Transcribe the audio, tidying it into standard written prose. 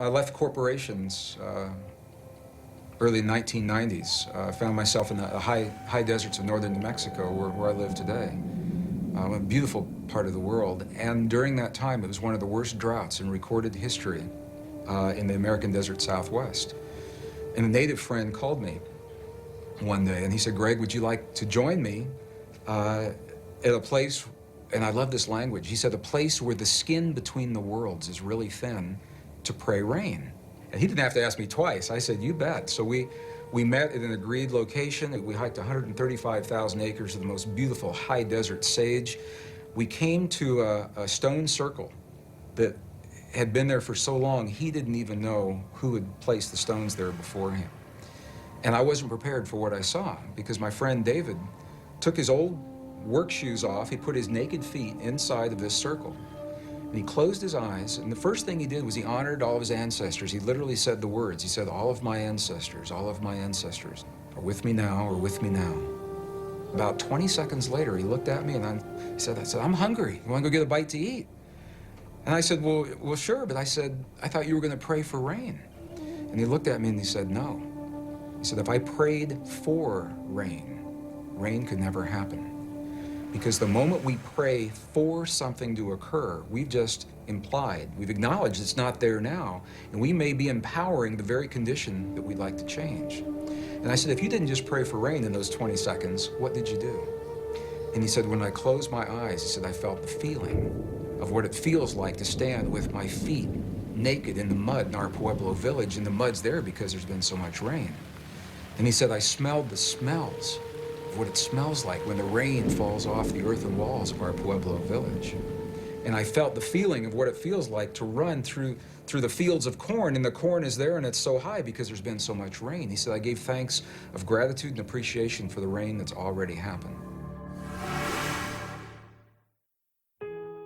I left corporations early 1990s. Found myself in the high deserts of northern New Mexico, where I live today. A beautiful part of the world. And during that time, it was one of the worst droughts in recorded history in the American desert Southwest. And a native friend called me one day, and he said, "Gregg, would you like to join me at a place," and I love this language, he said, "a place where the skin between the worlds is really thin, to pray rain." And he didn't have to ask me twice. I said, "You bet." So we met at an agreed location. We hiked 135,000 acres of the most beautiful high desert sage. We came to a stone circle that had been there for so long, he didn't even know who had placed the stones there before him. And I wasn't prepared for what I saw, because my friend David took his old work shoes off. He put his naked feet inside of this circle. And he closed his eyes, and the first thing he did was he honored all of his ancestors. He literally said the words. He said, all of my ancestors are with me now, or with me now. About 20 seconds later, he looked at me and he said, "I'm hungry. You want to go get a bite to eat?" And I said, well, sure, but I said, "I thought you were going to pray for rain." And he looked at me and he said, "No." He said, "If I prayed for rain, rain could never happen. Because the moment we pray for something to occur, we've just implied, we've acknowledged it's not there now, and we may be empowering the very condition that we'd like to change." And I said, "If you didn't just pray for rain in those 20 seconds, what did you do?" And he said, "When I closed my eyes," he said, "I felt the feeling of what it feels like to stand with my feet naked in the mud in our Pueblo village, and the mud's there because there's been so much rain. And he said, I smelled the smells of what it smells like when the rain falls off the earthen walls of our Pueblo village. And I felt the feeling of what it feels like to run through the fields of corn, and the corn is there and it's so high because there's been so much rain." He said, "I gave thanks of gratitude and appreciation for the rain that's already happened."